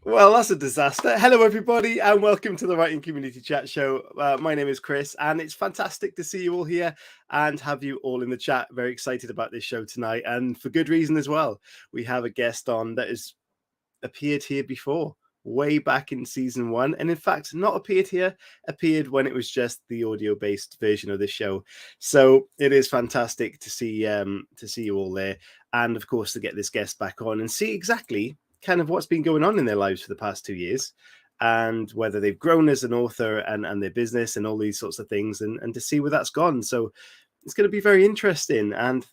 Well, that's a disaster. Hello, everybody, and welcome to the Writing Community Chat Show. My name is Chris, and it's fantastic to see you all here and have you all in the chat. Very excited about this show tonight, and for good reason as well. We have a guest on that has appeared here before, way back in season 1, and in fact, not appeared here, appeared when it was just the audio-based version of this show. So it is fantastic to see you all there, and of course to get this guest back on and see exactly kind of what's been going on in their lives for the past 2 years, and whether they've grown as an author and their business and all these sorts of things, and to see where that's gone. So it's going to be very interesting, and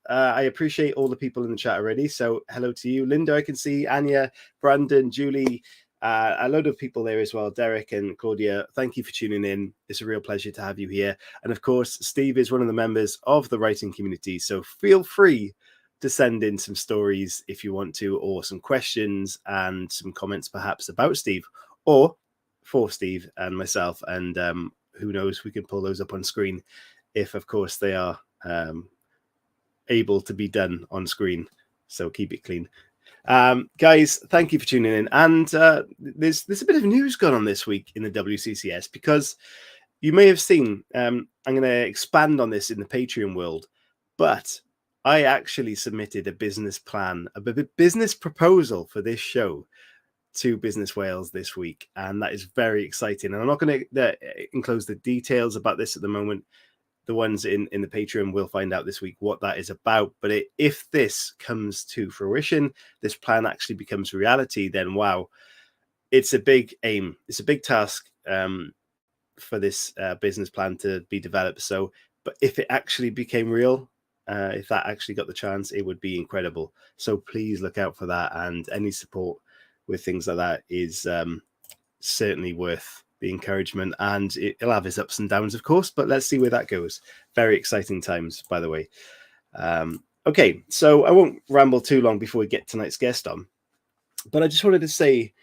I appreciate all the people in the chat already. So hello to you, Linda. I can see Anya, Brandon, Julie, a load of people there as well. Derek and Claudia, thank you for tuning in. It's a real pleasure to have you here. And of course, Steve is one of the members of the writing community. So feel free to send in some stories if you want to, or some questions and some comments perhaps about Steve or for Steve and myself. And who knows, we can pull those up on screen if, of course, they are able to be done on screen. So keep it clean. Guys, thank you for tuning in. And there's a bit of news going on this week in the WCCS, because you may have seen, I'm going to expand on this in the Patreon world, but I actually submitted a business plan, a business proposal for this show to Business Wales this week. And that is very exciting. And I'm not going to enclose the details about this at the moment. The ones in the Patreon will find out this week what that is about. But if this comes to fruition, this plan actually becomes reality, then wow, it's a big aim. It's a big task for this business plan to be developed. So, but if it actually became real, if that actually got the chance, it would be incredible. So please look out for that. And any support with things like that is certainly worth the encouragement, and it'll have its ups and downs, of course, but let's see where that goes. Very exciting times, by the way. Okay, so I won't ramble too long before we get tonight's guest on, but I just wanted to say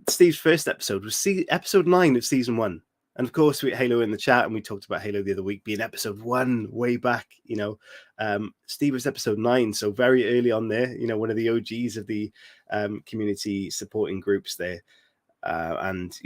Steve's first episode was episode 9 of season 1. And of course, we had Halo in the chat, and we talked about Halo the other week being episode 1 way back. Steve was episode 9, so very early on there. One of the OGs of the community supporting groups there, and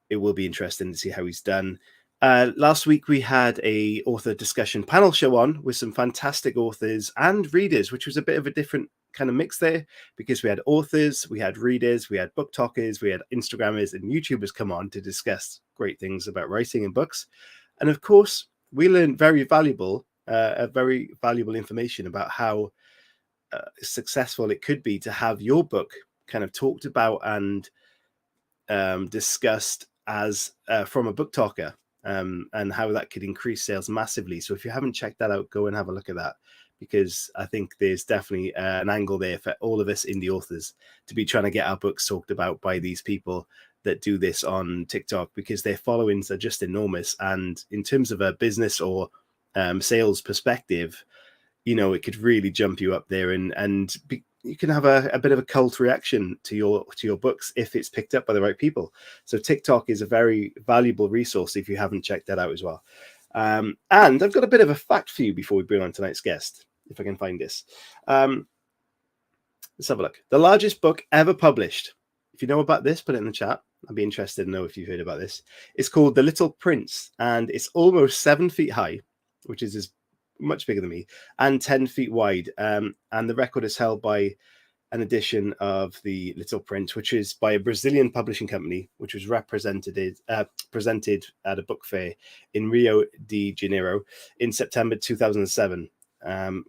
it will be interesting to see how he's done. Last week we had a author discussion panel show on with some fantastic authors and readers, which was a bit of a different kind of mix there, because we had authors, we had readers, we had book talkers, we had Instagrammers and YouTubers come on to discuss great things about writing and books. And of course, we learned very valuable information about how successful it could be to have your book kind of talked about and discussed as from a book talker, and how that could increase sales massively. So if you haven't checked that out, go and have a look at that, because I think there's definitely an angle there for all of us indie authors to be trying to get our books talked about by these people that do this on TikTok, because their followings are just enormous. And in terms of a business or sales perspective, it could really jump you up there, and you can have a bit of a cult reaction to your books if it's picked up by the right people. So TikTok is a very valuable resource if you haven't checked that out as well. And I've got a bit of a fact for you before we bring on tonight's guest, if I can find this. Let's have a look. The largest book ever published. If you know about this, put it in the chat. I'd be interested to know if you've heard about this. It's called The Little Prince, and it's almost 7 feet high, which is much bigger than me, and 10 feet wide. And the record is held by an edition of The Little Prince, which is by a Brazilian publishing company, which was presented at a book fair in Rio de Janeiro in September 2007,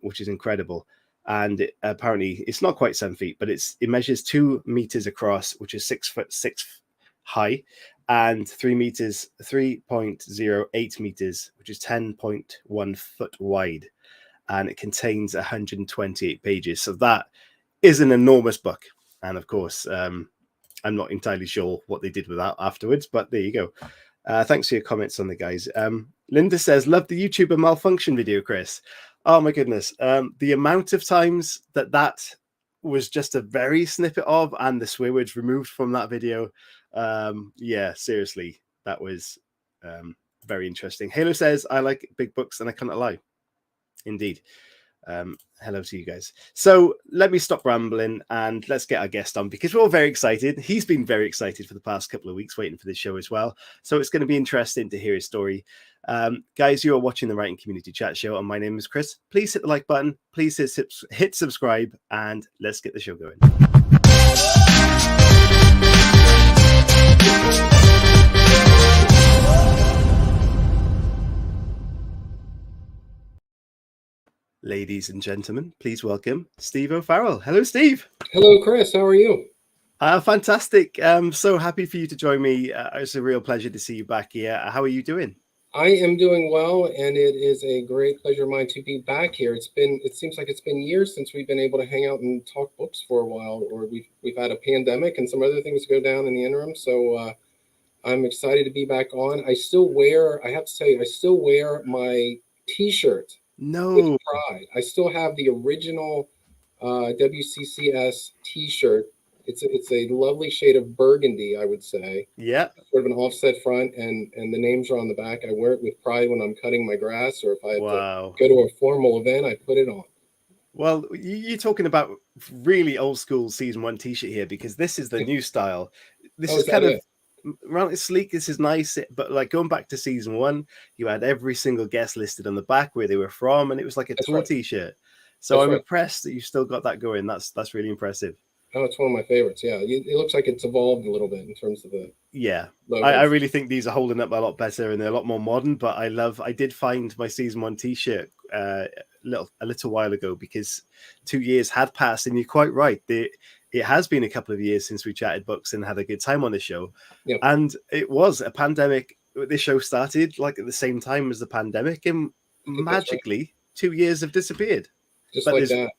which is incredible. And apparently it's not quite 7 feet, but it measures 2 meters across, which is 6 foot 6 high, and 3.08 meters, which is 10.1 foot wide. And it contains 128 pages. So that is an enormous book. And of course, I'm not entirely sure what they did with that afterwards, but there you go. Thanks for your comments on the guys. Linda says, love the YouTuber malfunction video, Chris. Oh my goodness. The amount of times that was just a very snippet of, and the swear words removed from that video. Yeah, seriously, that was very interesting. Halo says, I like big books and I cannot lie. Indeed. Hello to you guys. So let me stop rambling and let's get our guest on, because we're all very excited. He's been very excited for the past couple of weeks waiting for this show as well. So it's going to be interesting to hear his story. Guys, you are watching the Writing Community Chat Show, and my name is Chris. Please hit the like button. Please hit subscribe, and let's get the show going. Ladies and gentlemen, please welcome Steve O'Farrell. Hello, Steve. Hello, Chris. How are you? Fantastic. I'm so happy for you to join me. It's a real pleasure to see you back here. How are you doing? I am doing well, and it is a great pleasure of mine to be back here. It seems like it's been years since we've been able to hang out and talk books for a while, or we've had a pandemic and some other things go down in the interim. So I'm excited to be back on. I have to say, I still wear my T-shirt. No. With pride. I still have the original WCCS T-shirt. It's a lovely shade of burgundy, I would say. Yeah. Sort of an offset front, and the names are on the back. I wear it with pride when I'm cutting my grass, or if I have to go to a formal event, I put it on. Well, you're talking about really old school season 1 T-shirt here, because this is the new style. This is kind of around, it's sleek. This is nice, but like going back to season 1, you had every single guest listed on the back where they were from, and it was like a tour T-shirt. So I'm impressed that you still got that going. That's really impressive. Oh, it's one of my favorites. Yeah, it looks like it's evolved a little bit in terms of the. Yeah, I really think these are holding up a lot better, and they're a lot more modern. But I did find my season 1 T-shirt a little while ago, because 2 years had passed, and you're quite right. It has been a couple of years since we chatted books and had a good time on the show. Yep. And it was a pandemic. This show started like at the same time as the pandemic, and magically 2 years have disappeared. Just like that.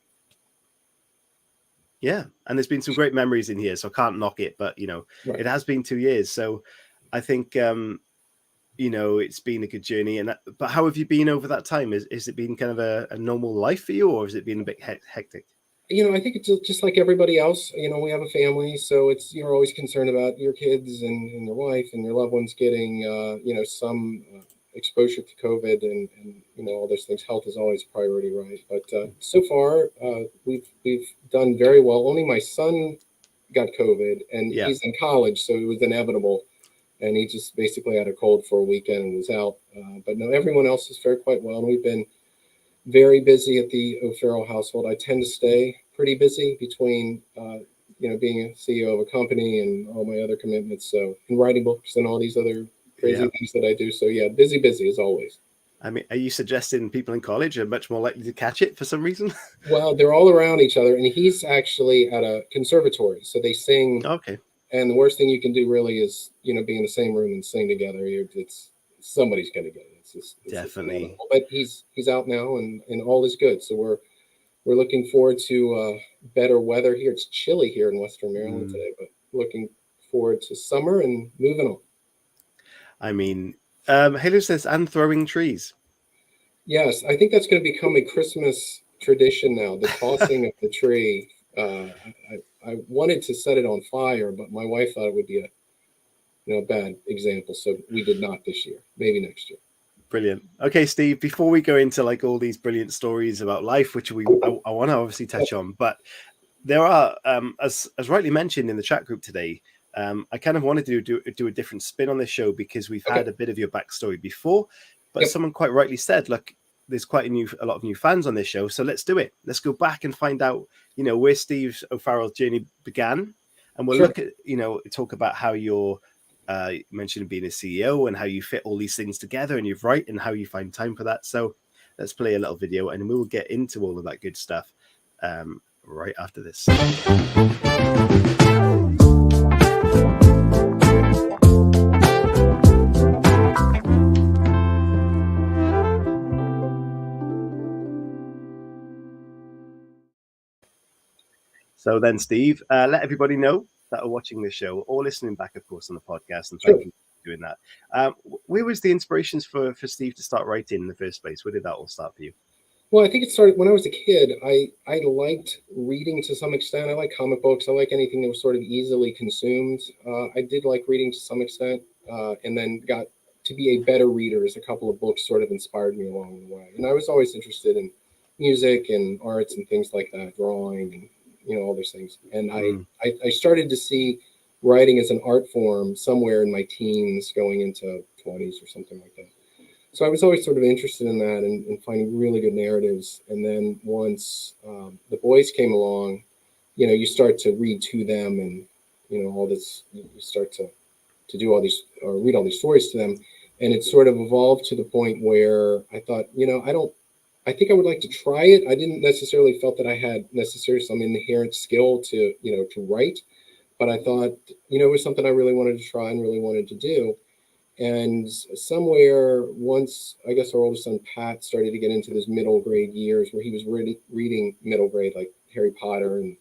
Yeah, and there's been some great memories in here, so I can't knock it. But it has been 2 years, so I think it's been a good journey. But how have you been over that time? Is it been kind of a normal life for you, or has it been a bit hectic? I think it's just like everybody else. We have a family, so you're always concerned about your kids and your wife and your loved ones getting some exposure to COVID and all those things. Health is always a priority, right? But so far, we've done very well. Only my son got COVID, and he's in college, so it was inevitable. And he just basically had a cold for a weekend and was out. But no, everyone else has fared quite well, and we've been very busy at the O'Farrell household. I tend to stay pretty busy between being a CEO of a company and all my other commitments. So, and writing books and all these other crazy things that I do. So yeah, busy as always. I mean, are you suggesting people in college are much more likely to catch it for some reason? Well, they're all around each other, and he's actually at a conservatory, so they sing. Okay. And the worst thing you can do really is, be in the same room and sing together. Somebody's going to get it. It's definitely. But he's out now, and all is good. So we're looking forward to better weather here. It's chilly here in Western Maryland today, but looking forward to summer and moving on. I mean, Halo says, and throwing trees. Yes, I think that's going to become a Christmas tradition now, the tossing of the tree. I wanted to set it on fire, but my wife thought it would be a bad example, so we did not this year. Maybe next year. Brilliant. Okay, Steve, before we go into like all these brilliant stories about life, which I want to obviously touch on, but there are, as rightly mentioned in the chat group today, I kind of wanted to do a different spin on this show, because we've had a bit of your backstory before, but someone quite rightly said, look, there's quite a lot of new fans on this show, so let's do it. Let's go back and find out, where Steve O'Farrell's journey began, and we'll look at, talk about how you're mentioned being a CEO and how you fit all these things together, and you write and how you find time for that. So let's play a little video, and we'll get into all of that good stuff right after this. So then, Steve, let everybody know that are watching this show or listening back, of course, on the podcast, and thank you for doing that. Where was the inspirations for Steve to start writing in the first place? Where did that all start for you? Well, I think it started when I was a kid. I liked reading to some extent. I like comic books. I like anything that was sort of easily consumed. I did like reading to some extent, and then got to be a better reader as a couple of books sort of inspired me along the way. And I was always interested in music and arts and things like that, drawing and, you know, all those things. And Mm. I started to see writing as an art form somewhere in my teens going into 20s or something like that. So I was always sort of interested in that and finding really good narratives. And then once the boys came along, you know, you start to read to them and, you know, all this, you start to do all these or read all these stories to them. And it sort of evolved to the point where I thought, you know, I think I would like to try it. I didn't necessarily felt that I had necessarily some inherent skill to, you know, to write, but I thought, you know, it was something I really wanted to try and really wanted to do. And somewhere once, I guess our oldest son, Pat, started to get into his middle grade years where he was reading middle grade, like Harry Potter and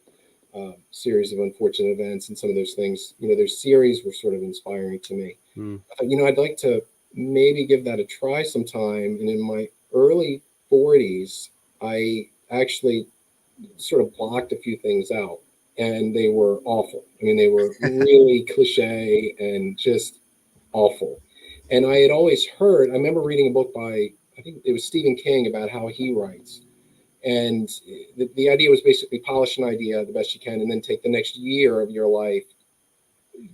series of unfortunate events and some of those things, you know, their series were sort of inspiring to me. Mm. I thought, you know, I'd like to maybe give that a try sometime. And in my early 40s, I actually sort of blocked a few things out and they were awful. I mean, they were really cliche and just awful. And I had always heard, I remember reading a book by, I think it was Stephen King about how he writes. And the idea was basically polish an idea the best you can and then take the next year of your life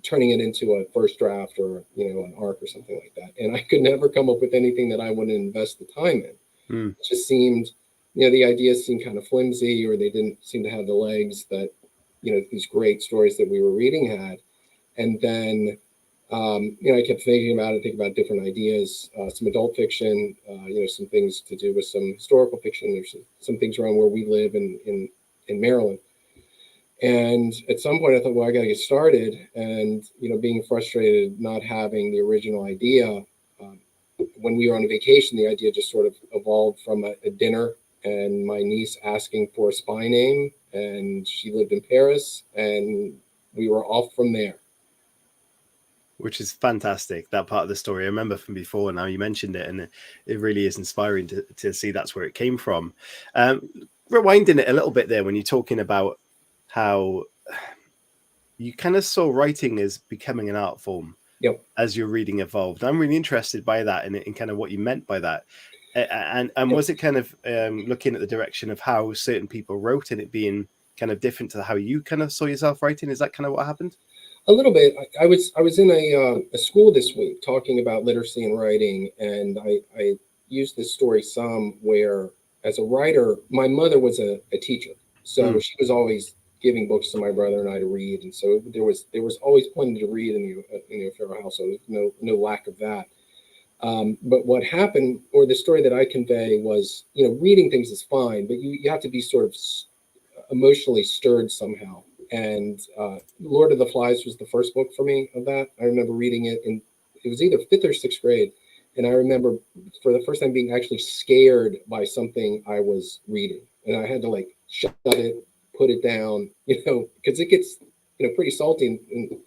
turning it into a first draft or, you know, an arc or something like that. And I could never come up with anything that I wouldn't invest the time in. Mm. It just seemed, you know, the ideas seemed kind of flimsy or they didn't seem to have the legs that, you know, these great stories that we were reading had. And then, you know, I kept thinking about different ideas, some adult fiction, you know, some things to do with some historical fiction. There's some things around where we live in Maryland. And at some point I thought, well, I got to get started. And, you know, being frustrated, not having the original idea, when we were on a vacation, the idea just sort of evolved from a dinner and my niece asking for a spy name. And she lived in Paris and we were off from there. Which is fantastic, that part of the story. I remember from before, now you mentioned it, and it really is inspiring to see that's where it came from. Rewinding it a little bit there, when you're talking about how you kind of saw writing as becoming an art form. Yep. As your reading evolved. I'm really interested by that and in kind of what you meant by that. And was it kind of looking at the direction of how certain people wrote and it being kind of different to how you kind of saw yourself writing? Is that kind of what happened? A little bit. I was in a school this week talking about literacy and writing, and I used this story some where, as a writer, my mother was a teacher, so she was always giving books to my brother and I to read, and so there was always plenty to read in the O'Farrell household. No lack of that. But what happened, or the story that I convey, was, you know, reading things is fine, but you have to be sort of emotionally stirred somehow. And Lord of the Flies was the first book for me of that. I remember reading it it was either fifth or sixth grade. And I remember for the first time being actually scared by something I was reading. And I had to like shut it, put it down, you know, because it gets, you know, pretty salty in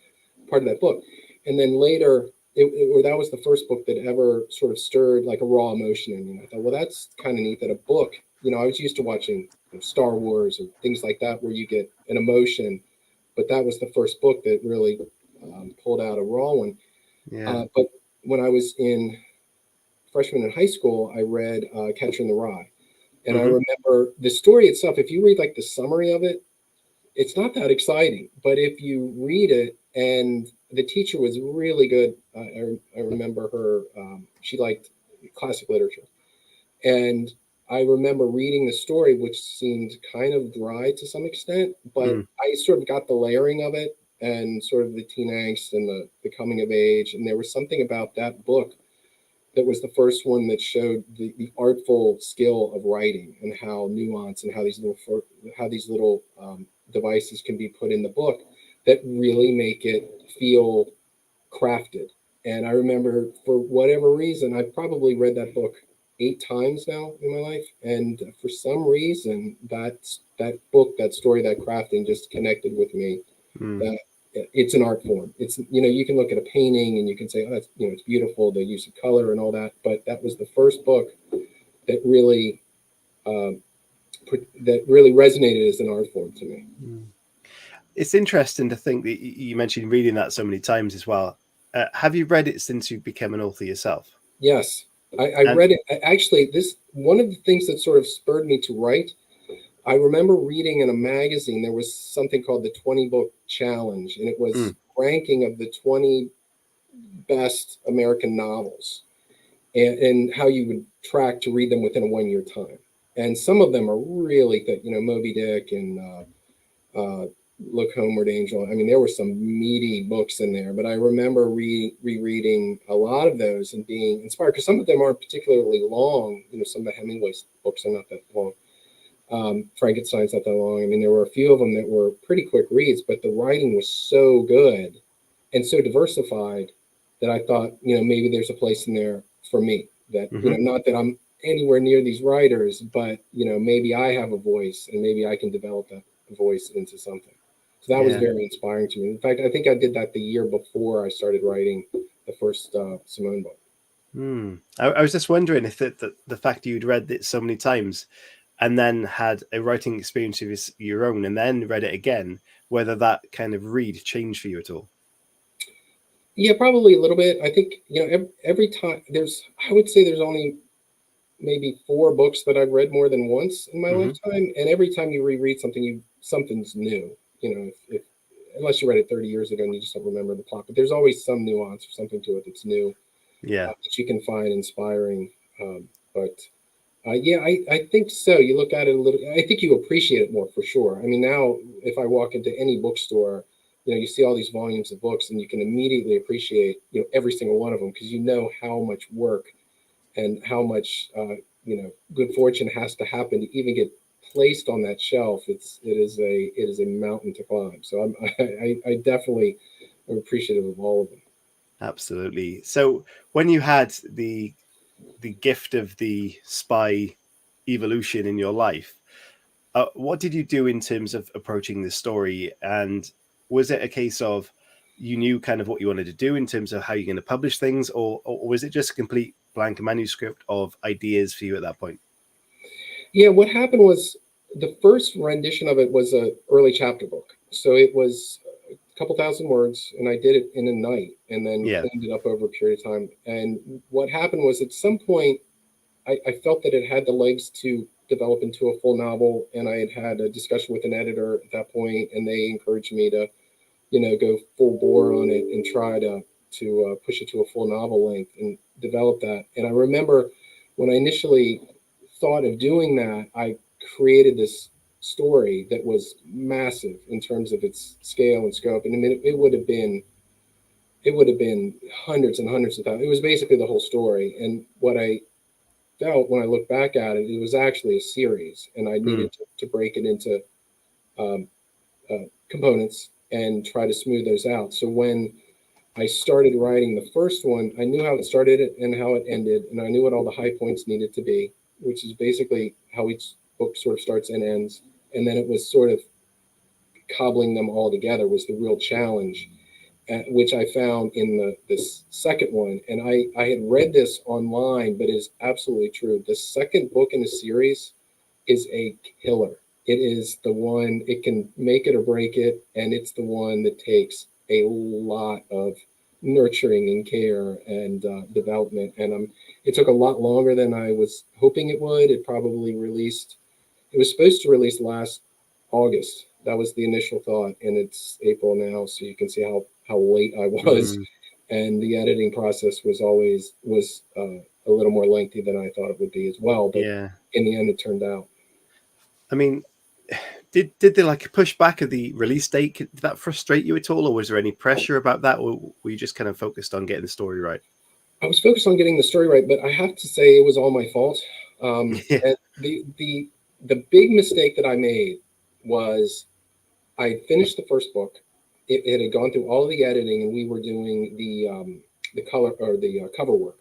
part of that book. And then later, that was the first book that ever sort of stirred like a raw emotion in me. I thought, well, that's kind of neat that a book, you know, I was used to watching Star Wars and things like that where you get an emotion, but that was the first book that really pulled out a raw one. Yeah. But when I was in freshman in high school, I read Catcher in the Rye. And I remember the story itself, if you read like the summary of it, it's not that exciting. But if you read it, and the teacher was really good. I remember her, she liked classic literature. And I remember reading the story, which seemed kind of dry to some extent, but I sort of got the layering of it and sort of the teen angst and the coming of age. And there was something about that book that was the first one that showed the artful skill of writing and how nuanced and how these little devices can be put in the book that really make it feel crafted. And I remember, for whatever reason, I've probably read that book 8 times now in my life, and for some reason that book, that story, that crafting just connected with me. That it's an art form. It's, you know, you can look at a painting and you can say, oh, that's, you know, it's beautiful, the use of color and all that, but that was the first book that really resonated as an art form to me. It's interesting to think that you mentioned reading that so many times as well. Have you read it since you became an author yourself? Yes. I read it. Actually, one of the things that sort of spurred me to write, I remember reading in a magazine, there was something called the 20 book challenge, and it was ranking of the 20 best American novels and how you would track to read them within a 1 year time. And some of them are really thick, Moby Dick and Look Homeward Angel. I mean, there were some meaty books in there, but I remember rereading a lot of those and being inspired because some of them aren't particularly long. Some of the Hemingway books are not that long. Frankenstein's not that long. I mean, there were a few of them that were pretty quick reads, but the writing was so good and so diversified that I thought, maybe there's a place in there for me that, not that I'm anywhere near these writers, but, maybe I have a voice and maybe I can develop that voice into something. So that was very inspiring to me. In fact, I think I did that the year before I started writing the first Simone book. I was just wondering if the fact you'd read it so many times and then had a writing experience of your own and then read it again, whether that kind of read changed for you at all. Yeah, probably a little bit. I think, every time I would say there's only maybe 4 books that I've read more than once in my lifetime. And every time you reread something, something's new, if unless you read it 30 years ago and you just don't remember the plot, but there's always some nuance or something to it that's new. That you can find inspiring. I think so. You look at it a little, I think you appreciate it more for sure. I mean, now if I walk into any bookstore, you see all these volumes of books and you can immediately appreciate, every single one of them because you know how much work and how much, good fortune has to happen to even get placed on that shelf. It is a mountain to climb. So I definitely am appreciative of all of them. Absolutely. So when you had the gift of the spy evolution in your life, what did you do in terms of approaching the story? And was it a case of you knew kind of what you wanted to do in terms of how you're going to publish things, or was it just a complete blank manuscript of ideas for you at that point? Yeah, what happened was the first rendition of it was an early chapter book. So it was a couple thousand words, and I did it in a night and then cleaned it up over a period of time. And what happened was at some point, I felt that it had the legs to develop into a full novel, and I had a discussion with an editor at that point, and they encouraged me to, go full bore on it and try to push it to a full novel length and develop that. And I remember when I initially thought of doing that, I created this story that was massive in terms of its scale and scope. And I mean, it would have been hundreds and hundreds of thousands. It was basically the whole story. And what I felt when I look back at it, it was actually a series, and I needed to break it into components and try to smooth those out. So when I started writing the first one, I knew how it started and how it ended, and I knew what all the high points needed to be, which is basically how each book sort of starts and ends. And then it was sort of cobbling them all together was the real challenge, which I found in this second one. And I had read this online, but it is absolutely true. The second book in the series is a killer. It is the one, it can make it or break it. And it's the one that takes a lot of nurturing and care and development. And it took a lot longer than I was hoping it would. It was supposed to release last August. That was the initial thought. And it's April now. So you can see how late I was. And the editing process was a little more lengthy than I thought it would be as well. But in the end, it turned out. I mean, did they like push back at the release date? Did that frustrate you at all, or was there any pressure about that, or were you just kind of focused on getting the story right? I was focused on getting the story right, but I have to say it was all my fault. And the big mistake that I made was I finished the first book. It had gone through all of the editing, and we were doing the color or the cover work.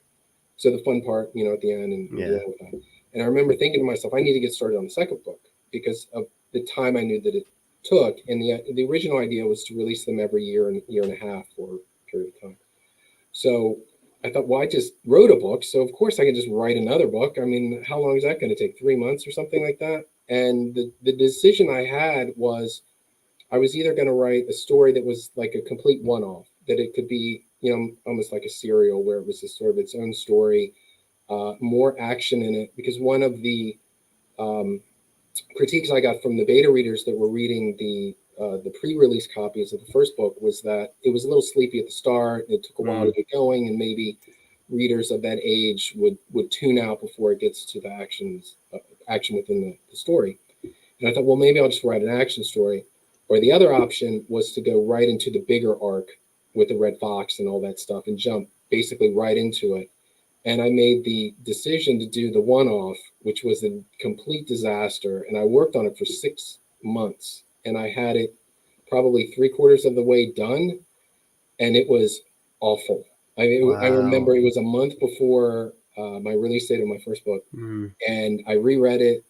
So the fun part, at the end and dealing with that. And I remember thinking to myself, I need to get started on the second book because of the time I knew that it took. And the original idea was to release them every year and a half for a period of time. So I thought, well, I just wrote a book, so of course I can just write another book. I mean, how long is that going to take? 3 months or something like that? And the decision I had was I was either going to write a story that was like a complete one-off, that it could be, almost like a serial where it was just sort of its own story more action in it, because one of the critiques I got from the beta readers that were reading the pre-release copies of the first book was that it was a little sleepy at the start. It took a while to get going, and maybe readers of that age would tune out before it gets to the action within the story. And I thought, well, maybe I'll just write an action story. Or the other option was to go right into the bigger arc with the Red Fox and all that stuff and jump basically right into it. And I made the decision to do the one-off, which was a complete disaster. And I worked on it for 6 months. And I had it probably 3/4 of the way done. And it was awful. I remember it was a month before my release date of my first book. And I reread it.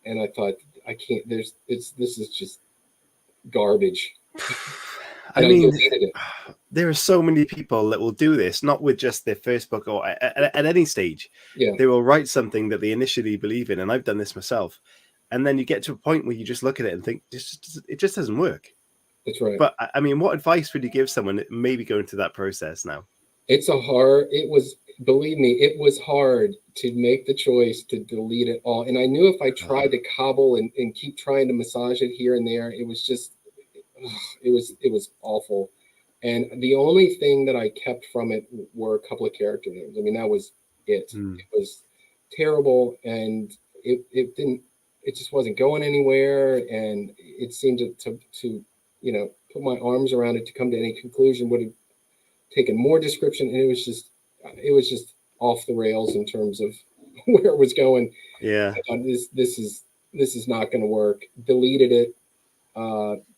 And I thought, I can't, this is just garbage. I mean, there are so many people that will do this, not with just their first book or at any stage. Yeah. They will write something that they initially believe in. And I've done this myself. And then you get to a point where you just look at it and think, it just doesn't work. That's right. But I mean, what advice would you give someone that maybe going through that process now? Believe me, it was hard to make the choice to delete it all. And I knew if I tried to cobble and keep trying to massage it here and there, it was just, it was awful. And the only thing that I kept from it were a couple of character names. I mean, that was it. It was terrible, and it just wasn't going anywhere. And it seemed to put my arms around it to come to any conclusion would have taken more description, and it was just off the rails in terms of where it was going. Yeah, I thought, this is not going to work. Deleted it.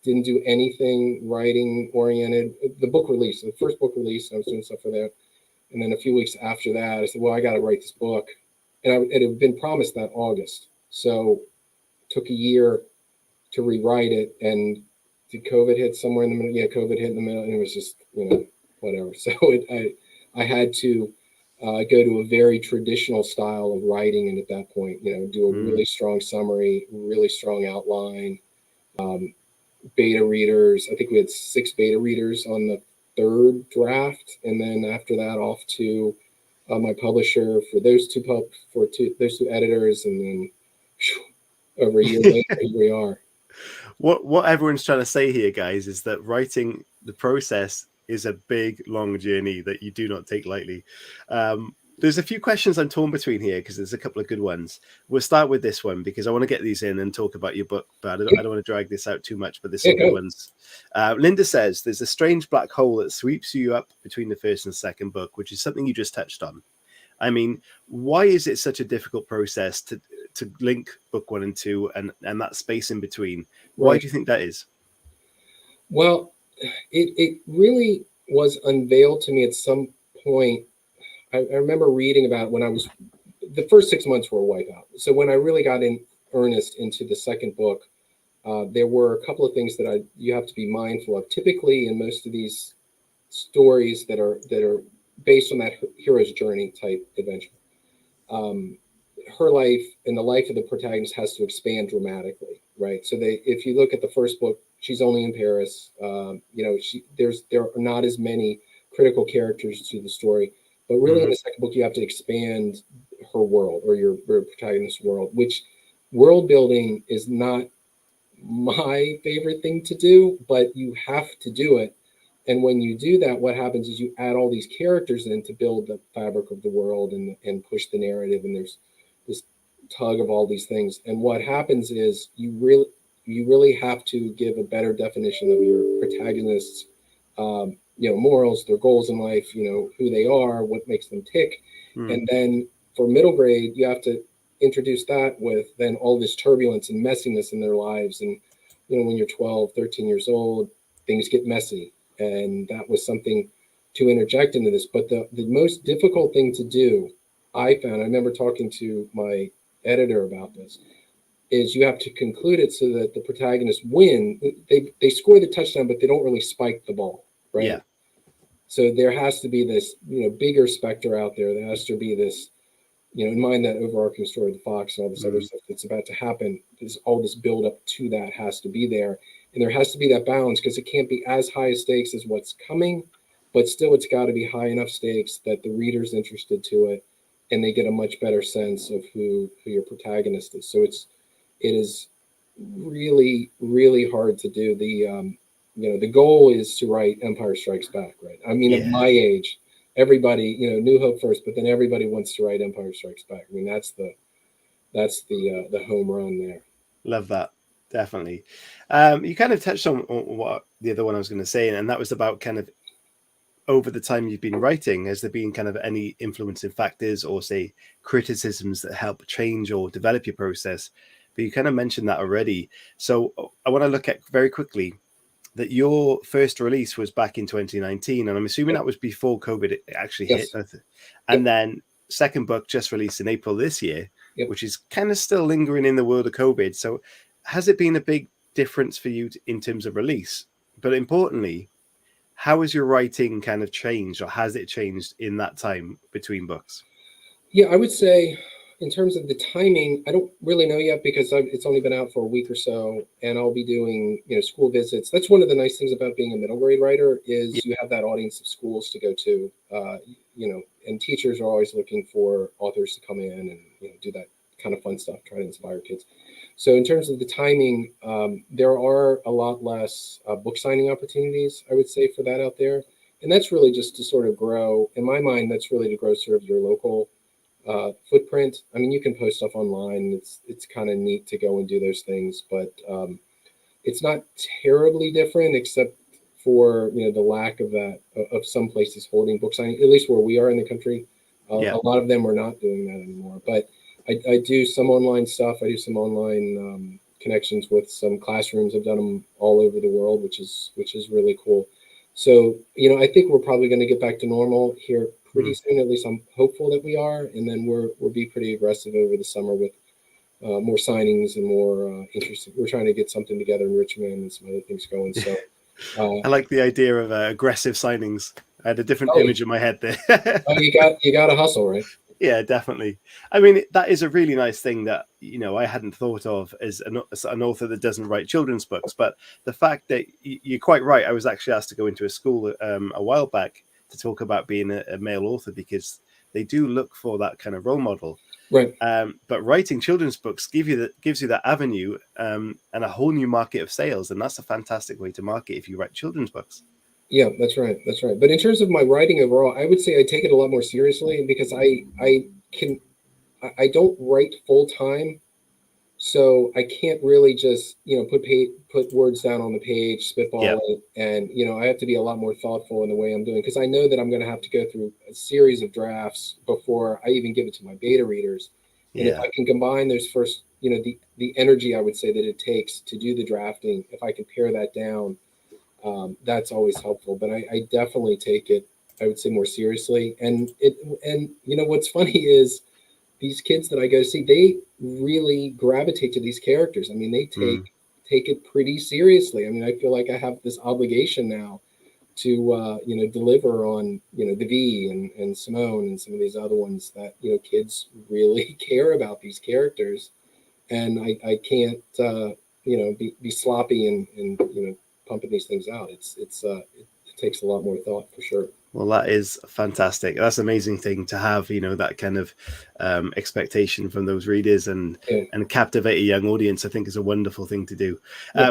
Didn't do anything writing oriented. The first book release, I was doing stuff for that, and then a few weeks after that, I said, "Well, I got to write this book," and it had been promised that August, so it took a year to rewrite it, and did COVID hit somewhere in the middle? Yeah, COVID hit in the middle, and it was just whatever. So I had to go to a very traditional style of writing, and at that point, do a really strong summary, really strong outline. Beta readers. I think we had 6 beta readers on the 3rd draft, and then after that, off to my publisher for those two editors, and then over a year later, here we are. What everyone's trying to say here, guys, is that writing the process is a big, long journey that you do not take lightly. There's a few questions I'm torn between here because there's a couple of good ones. We'll start with this one because I want to get these in and talk about your book, but I don't want to drag this out too much, but there's some good ones. Linda says, there's a strange black hole that sweeps you up between the first and second book, which is something you just touched on. I mean, why is it such a difficult process to link book 1 and 2 and that space in between? Why do you think that is? Well, it really was unveiled to me at some point. I remember reading about when the first 6 months were a wipeout. So when I really got in earnest into the second book, there were a couple of things that you have to be mindful of. Typically, in most of these stories that are based on that hero's journey type adventure, her life and the life of the protagonist has to expand dramatically, right? So if you look at the first book, she's only in Paris. There are not as many critical characters to the story. But really, in the second book, you have to expand her world or your protagonist's world, which world building is not my favorite thing to do, but you have to do it. And when you do that, what happens is you add all these characters in to build the fabric of the world and push the narrative. And there's this tug of all these things. And what happens is you really have to give a better definition of your protagonist's morals, their goals in life, who they are, what makes them tick. And then for middle grade, you have to introduce that with then all this turbulence and messiness in their lives. And, when you're 12, 13 years old, things get messy. And that was something to interject into this. But the most difficult thing to do, I remember talking to my editor about this, is you have to conclude it so that the protagonists win. They score the touchdown, but they don't really spike the ball, right? Yeah. So there has to be this, bigger specter out there. There has to be this, in mind that overarching story of the fox and all this other stuff that's about to happen. All this build up to that has to be there. And there has to be that balance because it can't be as high a stakes as what's coming, but still it's got to be high enough stakes that the reader's interested to it. and they get a much better sense of who your protagonist is. So it is really, really hard to do. The goal is to write Empire Strikes Back, right? I mean, at Yeah. my age, everybody, New Hope first, but then everybody wants to write Empire Strikes Back. I mean, that's the home run there. Love that. Definitely. You kind of touched on what the other one I was going to say, and that was about kind of over the time you've been writing, has there been kind of any influencing factors or say criticisms that help change or develop your process? But you kind of mentioned that already. So I want to look at very quickly that your first release was back in 2019, and I'm assuming that was before COVID actually hit. Yes. And then second book just released in April this year, Yep. which is kind of still lingering in the world of COVID. So has it been a big difference for you in terms of release? But importantly, how has your writing kind of changed, or has it changed in that time between books? Yeah, I would say in terms of the timing, I don't really know yet because it's only been out for a week or so, and I'll be doing school visits. That's one of the nice things about being a middle grade writer is you have that audience of schools to go to, and teachers are always looking for authors to come in and do that kind of fun stuff, try to inspire kids. So in terms of the timing, there are a lot less book signing opportunities, I would say, for that out there. And that's really just to sort of grow, in my mind, that's really to grow sort of your local footprint. I mean, you can post stuff online. It's kind of neat to go and do those things, but it's not terribly different except for, the lack of that, of some places holding book signing, at least where we are in the country. A lot of them are not doing that anymore, but I do some online stuff. I do some online connections with some classrooms. I've done them all over the world, which is really cool. So, I think we're probably going to get back to normal here pretty soon. At least I'm hopeful that we are. And then we'll be pretty aggressive over the summer with more signings and more interest. We're trying to get something together in Richmond and some other things going. So I like the idea of aggressive signings. I had a different image in my head there. you got to hustle, right? Yeah, definitely. I mean, that is a really nice thing that, I hadn't thought of as an author that doesn't write children's books. But the fact that you're quite right. I was actually asked to go into a school a while back to talk about being a male author because they do look for that kind of role model. Right. But writing children's books gives you that avenue and a whole new market of sales. And that's a fantastic way to market if you write children's books. Yeah, that's right. That's right. But in terms of my writing overall, I would say I take it a lot more seriously because I don't write full time, so I can't really just put words down on the page, spitball it, and I have to be a lot more thoughtful in the way I'm doing because I know that I'm going to have to go through a series of drafts before I even give it to my beta readers. And if I can combine those first, the energy I would say that it takes to do the drafting, if I can pare that down. That's always helpful, but I definitely take it, I would say, more seriously. And what's funny is these kids that I go see, they really gravitate to these characters. I mean, they take it pretty seriously. I mean, I feel like I have this obligation now to deliver on the V and Simone and some of these other ones that kids really care about these characters, and I can't be sloppy and pumping these things out. It takes a lot more thought for sure. Well, that is fantastic. That's an amazing thing to have, that kind of expectation from those readers and captivate a young audience. I think is a wonderful thing to do.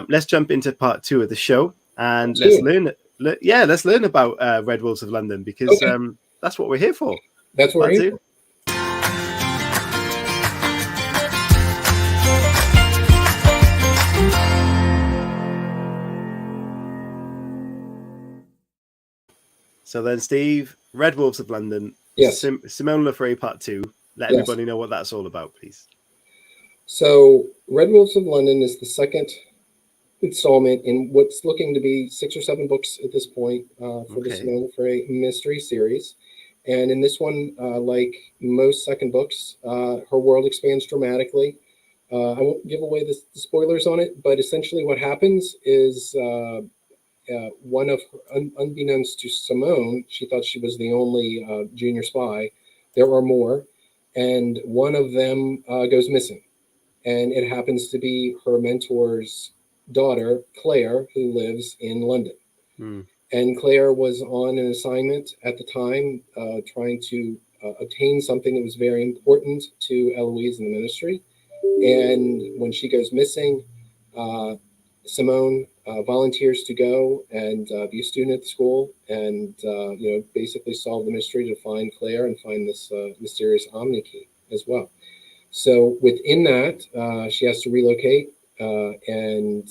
Let's jump into part 2 of the show and let's learn about Red Wolves of London because that's what we're here for. That's what we're here for. So then, Steve, Red Wolves of London, Simone LaFray Part 2. Let everybody know what that's all about, please. So Red Wolves of London is the second installment in what's looking to be 6 or 7 books at this point for the Simone LaFray mystery series. And in this one, like most second books, her world expands dramatically. I won't give away the spoilers on it, but essentially what happens is... one of her, unbeknownst to Simone, she thought she was the only junior spy. There are more, and one of them goes missing, and it happens to be her mentor's daughter, Claire, who lives in London. And Claire was on an assignment at the time, trying to obtained something that was very important to Eloise in the ministry. And when she goes missing, Simone volunteers to go and be a student at the school and, basically solve the mystery to find Claire and find this mysterious OmniKey as well. So within that, she has to relocate, and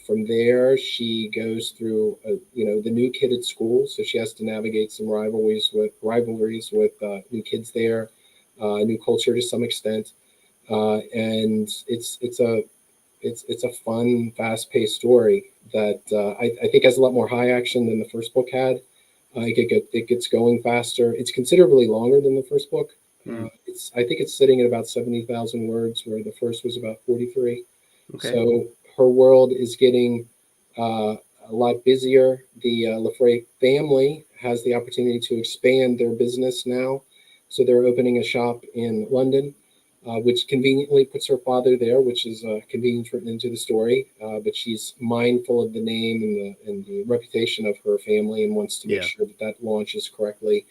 from there she goes through, the new kid at school. So she has to navigate some rivalries with new kids there, new culture to some extent, and it's a fun, fast-paced story that I think has a lot more high action than the first book had. It gets going faster. It's considerably longer than the first book. I think it's sitting at about 70,000 words, where the first was about 43. Okay. So her world is getting a lot busier. The LaFray family has the opportunity to expand their business now. So they're opening a shop in London, which conveniently puts her father there, which is convenience written into the story. But she's mindful of the name and the reputation of her family and wants to make sure that launches correctly.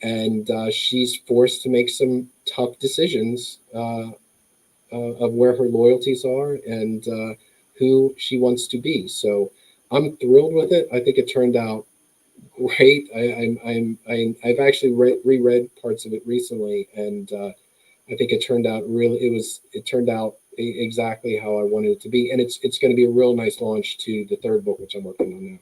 And she's forced to make some tough decisions of where her loyalties are and who she wants to be. So I'm thrilled with it. I think it turned out great. I've actually reread parts of it recently, and I think it turned out exactly how I wanted it to be. And it's going to be a real nice launch to the third book, which I'm working on now.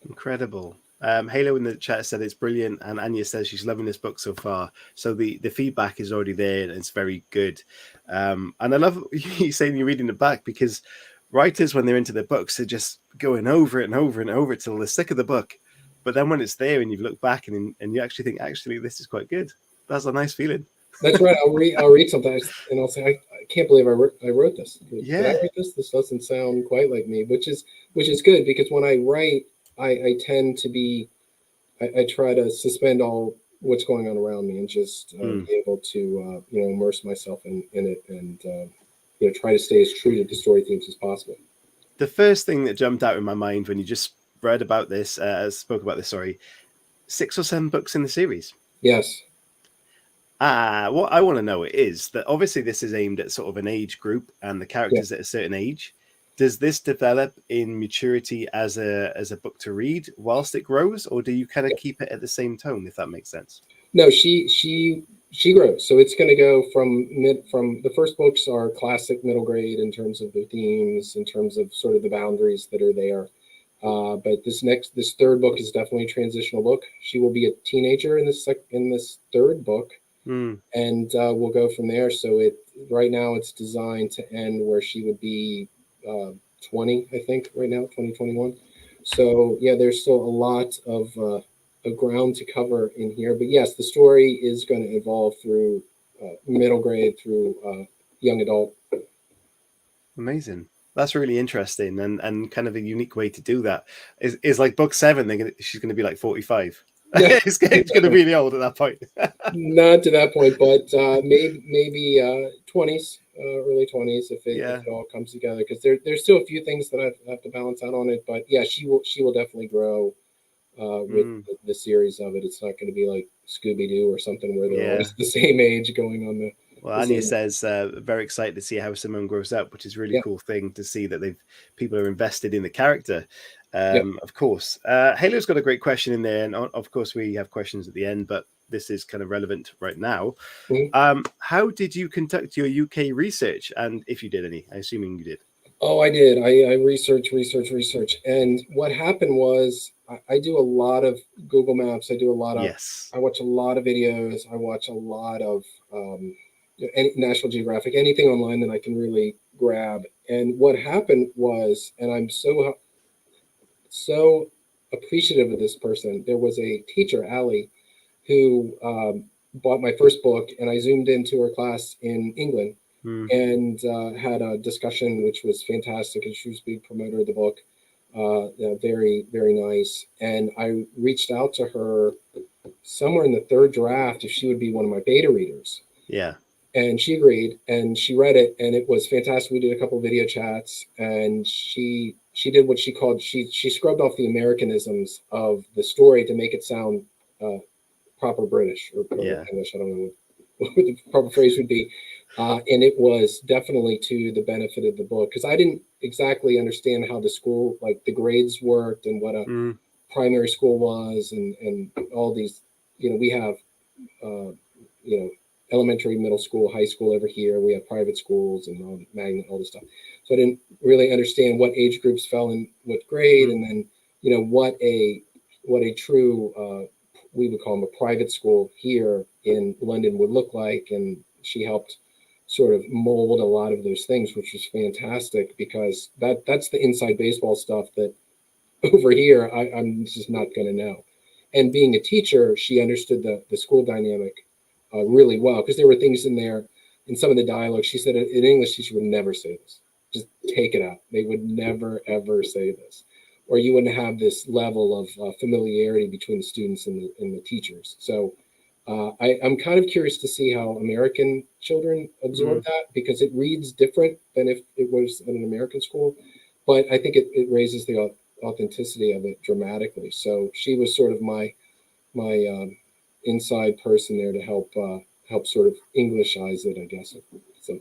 Incredible. Halo in the chat said it's brilliant, and Anya says she's loving this book so far. So the feedback is already there, and it's very good. And I love you saying you're reading it back, because writers, when they're into their books, they're just going over it and over and over till they're sick of the book. But then when it's there and you look back and you actually think, actually, this is quite good. That's a nice feeling. That's right. I'll read sometimes and I'll say, I can't believe I wrote this. Yeah. Did I write this? This doesn't sound quite like me, which is good, because when I write, I tend to be, I try to suspend all what's going on around me and just be able to, immerse myself in it and, try to stay as true to the story themes as possible. The first thing that jumped out in my mind when you just read about this, spoke about this, 6 or 7 books in the series. Yes. What I want to know is that obviously this is aimed at sort of an age group and the characters at a certain age. Does this develop in maturity as a book to read whilst it grows, or do you kind of keep it at the same tone, if that makes sense? No, she grows. So it's going to go from the first books are classic middle grade in terms of the themes, in terms of sort of the boundaries that are there. But this third book is definitely a transitional book. She will be a teenager in this third book. And we'll go from there. So right now it's designed to end where she would be 20, I think, right now, 2021. So yeah, there's still a lot of ground to cover in here. But yes, the story is going to evolve through middle grade through young adult. Amazing. That's really interesting and kind of a unique way to do that. Is like book 7, she's going to be like 45. Yeah. It's going to be really old at that point. Not to that point, but maybe 20s, early 20s if it all comes together. Because there's still a few things that I have to balance out on it. But yeah, she will definitely grow with the series of it. It's not going to be like Scooby-Doo or something where they're always the same age going on the. Well, Anya says very excited to see how Simone grows up, which is a really cool thing to see that people are invested in the character. Of course, Halo's got a great question in there, and of course we have questions at the end, but this is kind of relevant right now. How did you conduct your UK research, and if you did any? I'm assuming you did. Oh, I did. I research, and what happened was I do a lot of Google Maps. I do a lot of. I watch a lot of videos. I watch a lot of. Any National Geographic, anything online that I can really grab. And what happened was, and I'm so appreciative of this person. There was a teacher, Allie, who bought my first book, and I zoomed into her class in England and had a discussion, which was fantastic. And she was a big promoter of the book. Very, very nice. And I reached out to her somewhere in the third draft if she would be one of my beta readers. Yeah. And she agreed, and she read it, and it was fantastic. We did a couple of video chats, and she did what she called she scrubbed off the Americanisms of the story to make it sound proper British or Yeah. English. I don't know what the proper phrase would be. And it was definitely to the benefit of the book, because I didn't exactly understand how the school, like the grades worked and what a primary school was, and all these, we have, elementary, middle school, high school over here. We have private schools and all magnet, all this stuff. So I didn't really understand what age groups fell in what grade, and then, what a true, we would call them a private school here in London would look like. And she helped sort of mold a lot of those things, which was fantastic, because that's the inside baseball stuff that over here I'm just not going to know. And being a teacher, she understood the school dynamic really well, because there were things in there in some of the dialogue. She said an English teacher would never say this. Just take it out. They would never, ever say this. Or you wouldn't have this level of familiarity between the students and the teachers. So I'm kind of curious to see how American children absorb that, because it reads different than if it was in an American school. But I think it raises the authenticity of it dramatically. So she was sort of my inside person there to help sort of Englishize it, I guess,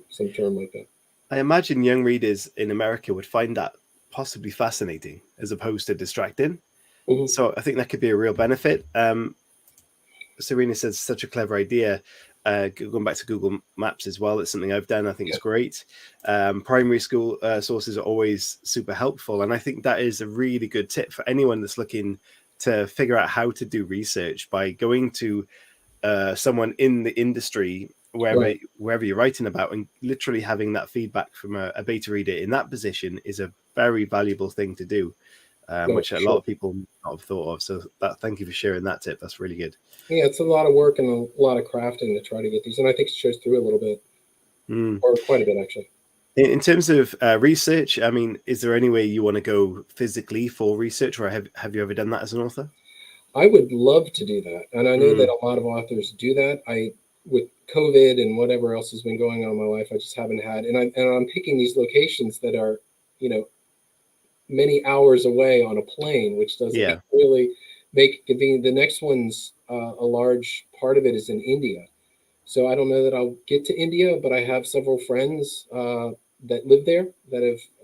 some term like that. I imagine young readers in America would find that possibly fascinating as opposed to distracting. So I think that could be a real benefit. Serena says such a clever idea. Going back to Google Maps as well, it's something I've done. I think it's great. Primary school sources are always super helpful, and I think that is a really good tip for anyone that's looking to figure out how to do research, by going to someone in the industry, wherever you're writing about, and literally having that feedback from a beta reader in that position is a very valuable thing to do, which a lot of people not have thought of. So thank you for sharing that tip. That's really good. Yeah, it's a lot of work and a lot of crafting to try to get these, and I think it shows through a little bit, or quite a bit actually. In terms of research, I mean, is there any way you want to go physically for research, or have you ever done that as an author? I would love to do that, and I know that a lot of authors do that. With COVID and whatever else has been going on in my life, I just haven't had, and I'm picking these locations that are, many hours away on a plane, which doesn't really make convenient. The next one's a large part of it is in India. So I don't know that I'll get to India, but I have several friends that live there that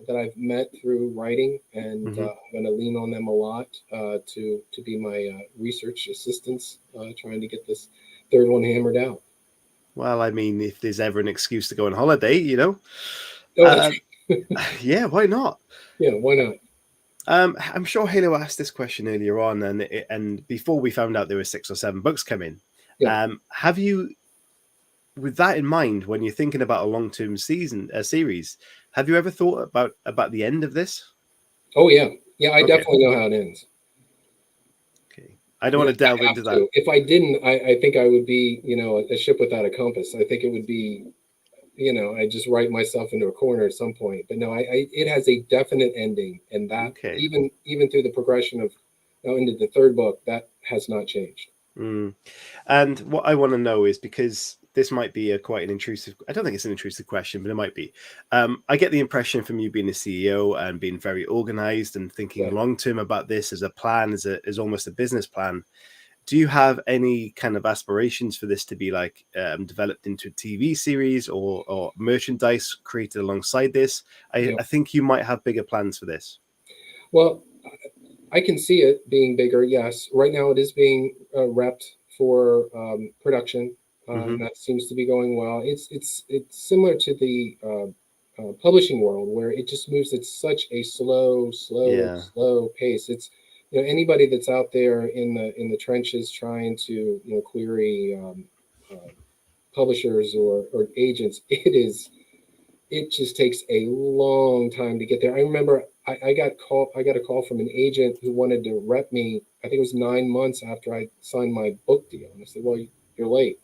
I've met through writing, and I'm going to lean on them a lot to be my research assistants, trying to get this third one hammered out. Well, I mean, if there's ever an excuse to go on holiday, yeah, why not? Yeah, why not? I'm sure Halo asked this question earlier on, and before we found out there were 6 or 7 books coming. Have you, with that in mind, when you're thinking about a long-term series, have you ever thought about the end of this? Oh yeah, I definitely know how it ends. Okay, I don't want to delve into that. If I didn't, I think I would be, a ship without a compass. I think it would be, I just write myself into a corner at some point. But no, it has a definite ending, and that even through the progression of into the third book, that has not changed. And what I want to know is, because this might be quite an intrusive, I don't think it's an intrusive question, but it might be. I get the impression from you being a CEO and being very organized and thinking long term about this as a plan, as almost a business plan. Do you have any kind of aspirations for this to be like developed into a TV series or merchandise created alongside this? I think you might have bigger plans for this. Well, I can see it being bigger. Yes, right now it is being repped for production. And that seems to be going well. It's similar to the publishing world, where it just moves at such a slow pace. It's anybody that's out there in the trenches trying to query publishers or agents. It just takes a long time to get there. I remember I got a call from an agent who wanted to rep me. I think it was 9 months after I signed my book deal, and I said, "Well, you're late.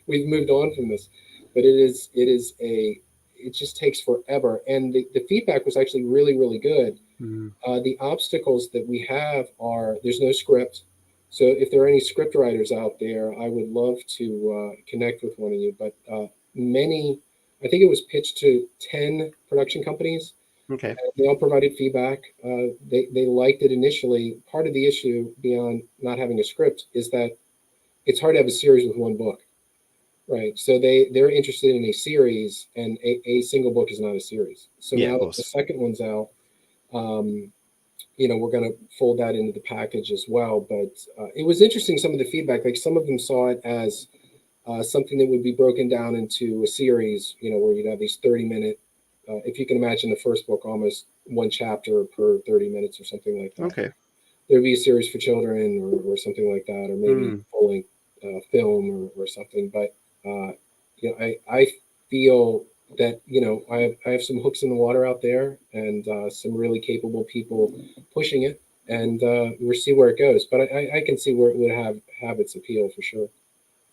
We've moved on from this." But it just takes forever, and the feedback was actually really, really good. The obstacles that we have are there's no script. So if there are any script writers out there, I would love to connect with one of you. But I think it was pitched to 10 production companies. Okay. They all provided feedback. They liked it initially. Part of the issue beyond not having a script is that it's hard to have a series with one book, right? So they're interested in a series, and a single book is not a series. So Yeah, now of that the course. second one's out, we're going to fold that into the package as well. But it was interesting, some of the feedback. Like some of them saw it as something that would be broken down into a series, where you'd have these 30-minute, if you can imagine the first book, almost one chapter per 30 minutes or something like that. Okay. There'd be a series for children or something like that, or maybe full-length film or something. But, I feel that, I have some hooks in the water out there, and some really capable people pushing it, and we'll see where it goes. But I can see where it would have its appeal for sure.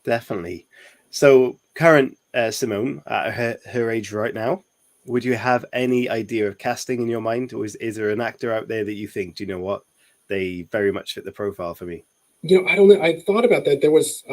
Definitely. So current Simone at her age right now, would you have any idea of casting in your mind, or is there an actor out there that you think, do you know what, they very much fit the profile for me? I don't know. I thought about that. There was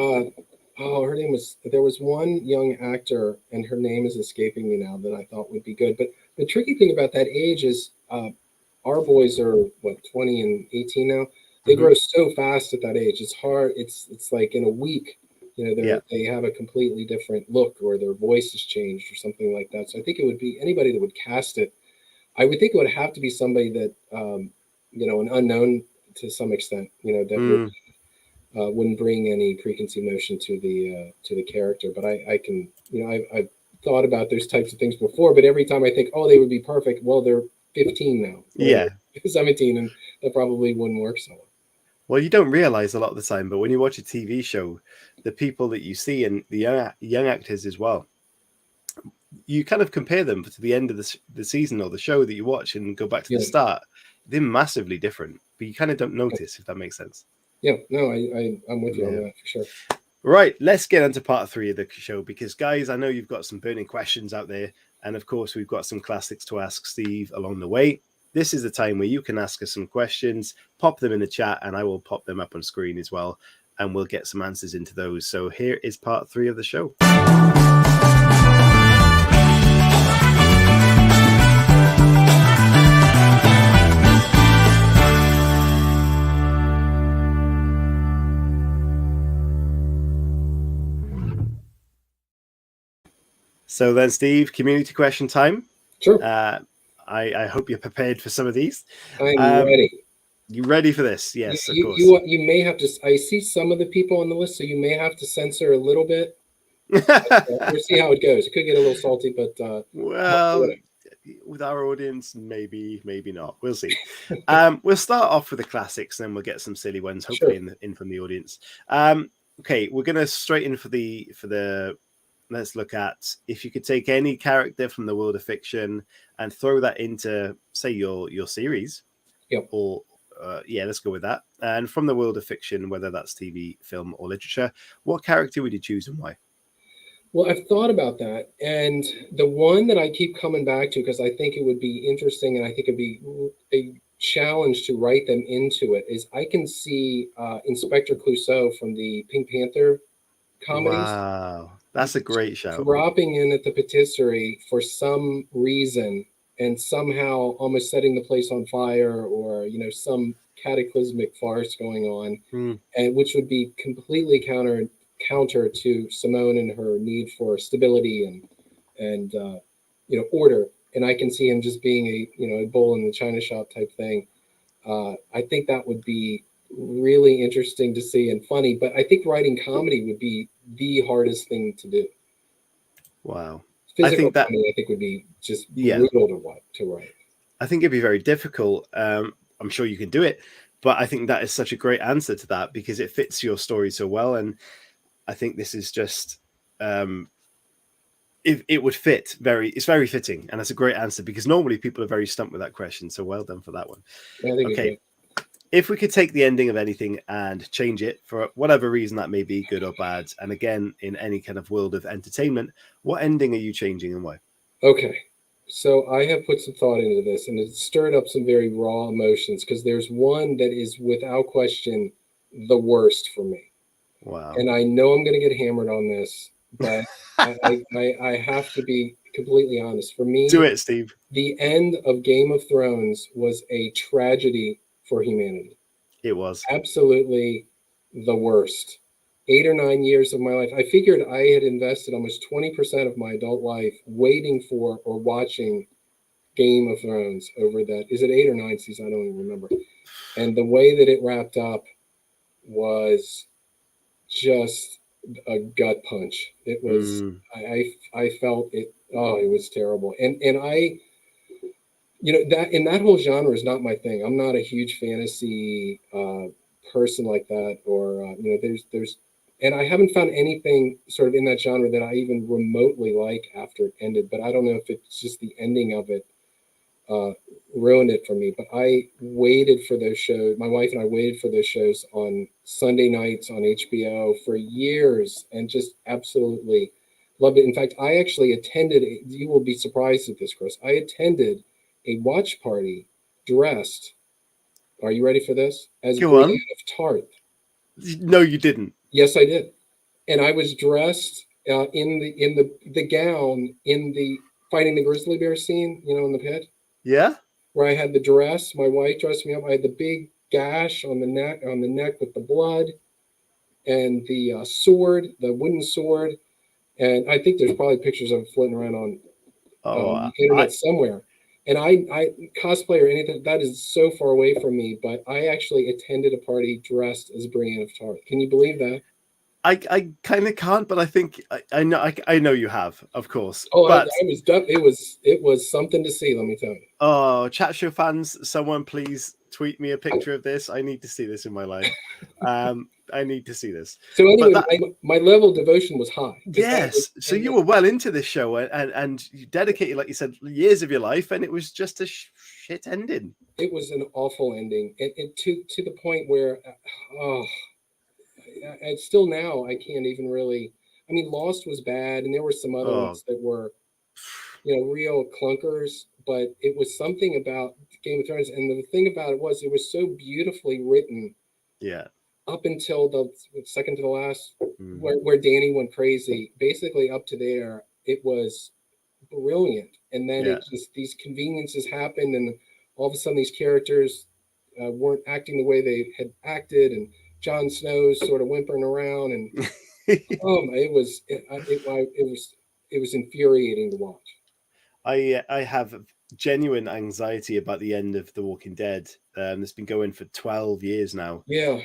her name was, there was one young actor, and her name is escaping me now, that I thought would be good. But the tricky thing about that age is our boys are what, 20 and 18 now. They grow so fast at that age. It's hard. It's like in a week, they have a completely different look, or their voice has changed or something like that. So I think it would be anybody that would cast it. I would think it would have to be somebody that an unknown to some extent, that wouldn't bring any preconceived notion to the character. But I can, I've thought about those types of things before, but every time I think, oh, they would be perfect, well, they're 15 now, or Yeah. 17, and that probably wouldn't work so well. Well, you don't realize a lot of the time, but when you watch a TV show, the people that you see and the young actors as well, you kind of compare them to the end of the season or the show that you watch and go back to the start. They're massively different, but you kind of don't notice, if that makes sense. Yeah, no, I'm with you on that for sure. Right, let's get into part 3 of the show, because guys, I know you've got some burning questions out there, and of course we've got some classics to ask Steve along the way. This is the time where you can ask us some questions, pop them in the chat, and I will pop them up on screen as well, and we'll get some answers into those. So here is part 3 of the show. So then, Steve, community question time. Sure. I hope you're prepared for some of these. I'm ready. You ready for this? Yes, of course. You may have to. I see some of the people on the list, so you may have to censor a little bit. We'll see how it goes. It could get a little salty, but well, with our audience, maybe not. We'll see. We'll start off with the classics, and then we'll get some silly ones, hopefully in from the audience. Okay, we're gonna straight in for the. Let's look at, if you could take any character from the world of fiction and throw that into, say, your series. Yep. Or let's go with that. And from the world of fiction, whether that's TV, film, or literature, what character would you choose and why? Well, I've thought about that, and the one that I keep coming back to, because I think it would be interesting, and I think it'd be a challenge to write them into it, is I can see Inspector Clouseau from the Pink Panther comedies. Wow, that's a great show. Dropping in at the patisserie for some reason, and somehow almost setting the place on fire, or some cataclysmic farce going on, and which would be completely counter to Simone and her need for stability and order. And I can see him just being a bull in the china shop type thing. I think that would be really interesting to see and funny, but I think writing comedy would be the hardest thing to do. Wow. Physical comedy, I think, would be just brutal to write. I think it'd be very difficult. I'm sure you can do it, but I think that is such a great answer to that, because it fits your story so well. And I think this is just it would fit it's very fitting, and that's a great answer, because normally people are very stumped with that question. So well done for that one. Okay. If we could take the ending of anything and change it for whatever reason that may be, good or bad, and again, in any kind of world of entertainment, what ending are you changing and why? Okay. So I have put some thought into this, and it stirred up some very raw emotions, because there's one that is without question the worst for me. Wow. And I know I'm going to get hammered on this, but I have to be completely honest. For me, do it, Steve. The end of Game of Thrones was a tragedy for humanity. It was absolutely the worst. 8 or 9 years of my life. I figured I had invested almost 20% of my adult life waiting for or watching Game of Thrones over that. Is it 8 or 9 seasons? I don't even remember. And the way that it wrapped up was just a gut punch. It was, I felt it. Oh, it was terrible. And I, that whole genre is not my thing. I'm not a huge fantasy person like that, or there's and I haven't found anything sort of in that genre that I even remotely like after it ended. But I don't know if it's just the ending of it ruined it for me. But I waited for those shows. My wife and I waited for those shows on Sunday nights on HBO for years, and just absolutely loved it. In fact, I actually attended. You will be surprised at this, Chris. I attended a watch party dressed. Are you ready for this? As Go Brienne on. of Tarth. No, you didn't. Yes, I did, and I was dressed in the gown in the fighting the grizzly bear scene. In the pit. Yeah. Where I had the dress. My wife dressed me up. I had the big gash on the neck with the blood, and the sword, the wooden sword. And I think there's probably pictures of it floating around on the internet somewhere. And I cosplay or anything that is so far away from me, but I actually attended a party dressed as Brienne of Tarth. Can you believe that? I kind of can't, but I think I know I know you have, of course. Oh, but I was done. It was something to see. Let me tell you. Oh, chat show fans, someone please tweet me a picture of this. I need to see this in my life. I need to see this. So anyway, my level of devotion was high. Yes. So you were well into this show, and you dedicated, like you said, years of your life, and it was just a shit ending. It was an awful ending, and to the point where, and still now I can't even really. I mean, Lost was bad, and there were some other ones that were, real clunkers. But it was something about Game of Thrones, and the thing about it was so beautifully written. Yeah. Up until the second to the last, where Danny went crazy, basically up to there, it was brilliant. And then it just, these conveniences happened, and all of a sudden these characters weren't acting the way they had acted, and Jon Snow's sort of whimpering around, and it was infuriating to watch. I have genuine anxiety about the end of The Walking Dead. It's been going for 12 years now. Yeah.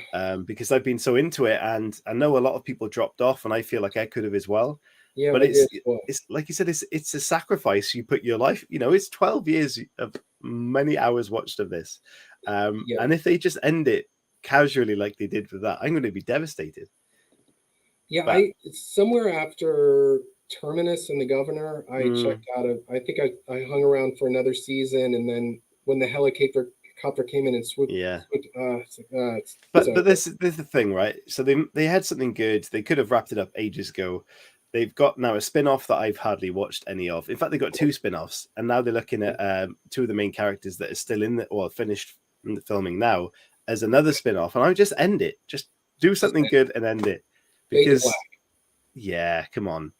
Because I've been so into it, and I know a lot of people dropped off, and I feel like I could have as well. Yeah, but it's like you said, it's a sacrifice. You put your life, it's 12 years of many hours watched of this. And if they just end it casually like they did with that, I'm going to be devastated. Yeah, but somewhere after Terminus and the Governor, I checked out of. I think I hung around for another season, and then when the helicopter came in and swooped, but this is the thing, right? So they had something good. They could have wrapped it up ages ago. They've got now a spin-off that I've hardly watched any of. In fact, they've got 2 spin-offs, and now they're looking at 2 of the main characters that are still finished filming now as another spin-off. And I would just end it. Just do something good and end it. Because come on.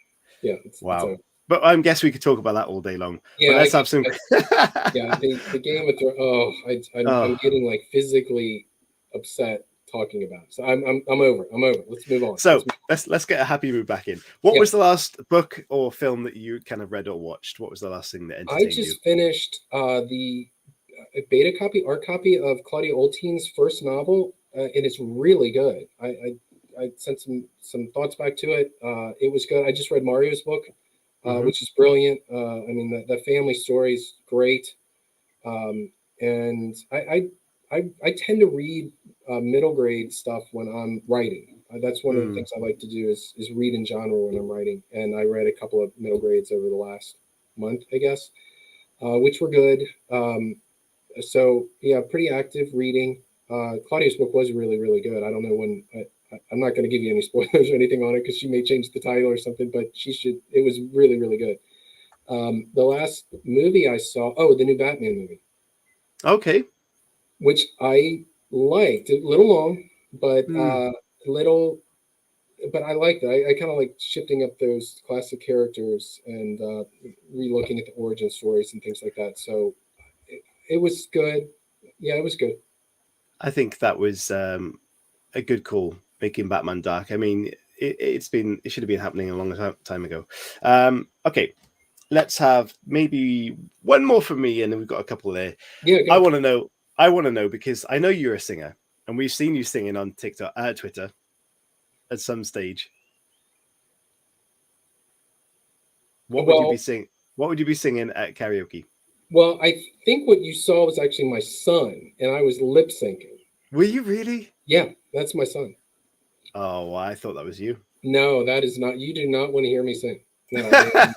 Yeah. Wow. But I guess we could talk about that all day long. Yeah, but let's have some. The Game of Thrones. I'm getting like physically upset talking about it. So I'm over. Let's move on. So let's get a happy mood back in. What was the last book or film that you kind of read or watched? What was the last thing that entertained you? I just finished the art copy of Claudia Oltein's first novel, and it's really good. I sent some thoughts back to it. It was good. I just read Mario's book, which is brilliant. I mean, the family story is great. And I tend to read middle grade stuff when I'm writing. That's one of the things I like to do is read in genre when I'm writing. And I read a couple of middle grades over the last month, I guess, which were good. So yeah, pretty active reading. Claudia's book was really, really good. I don't know when. I'm not going to give you any spoilers or anything on it because she may change the title or something, but she should. It was really, really good. The last movie I saw, the new Batman movie. Okay. Which I liked. A little long, but I liked it. I kind of like shifting up those classic characters and re-looking at the origin stories and things like that. So it was good. Yeah, it was good. I think that was a good call. making Batman dark. I mean, it should have been happening a long time ago. Okay, let's have maybe one more from me, and then we've got a couple there. Yeah, I want to know because I know you're a singer, and we've seen you singing on TikTok, Twitter, at some stage. What would you be singing? What would you be singing at karaoke? Well, I think what you saw was actually my son, and I was lip syncing. Were you really? Yeah, that's my son. Oh, I thought that was you. No, that is not. You do not want to hear me sing. No, I am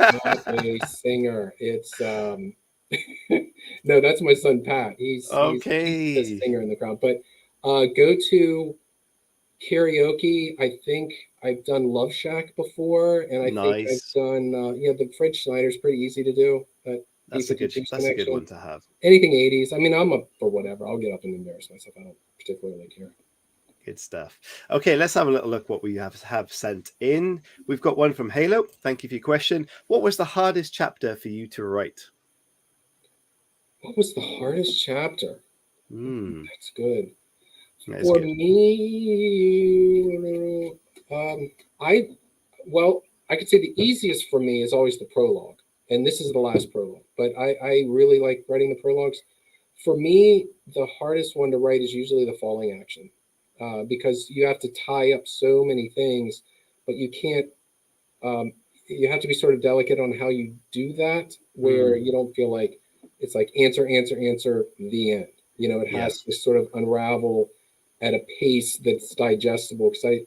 not a singer. It's no, that's my son Pat. He's the Okay. singer in the crowd. But go to karaoke. I think I've done Love Shack before, and I think I've Nice. done the Fred Schneider's pretty easy to do. That's a good Connection. one to have. Anything 80s. I mean, I'm up for whatever. I'll get up and embarrass myself. I don't particularly care. Good stuff. Okay, let's have a little look what we have sent in. We've got one from Halo. Thank you for your question. What was the hardest chapter for you to write? What was the hardest chapter? That's good. For me, I could say the easiest for me is always the prologue, and this is the last prologue. But I really like writing the prologues. For me, the hardest one to write is usually the falling action, because you have to tie up so many things, but you can't. You have to be sort of delicate on how you do that, where you don't feel like it's like answer, the end. It has to sort of unravel at a pace that's digestible. Because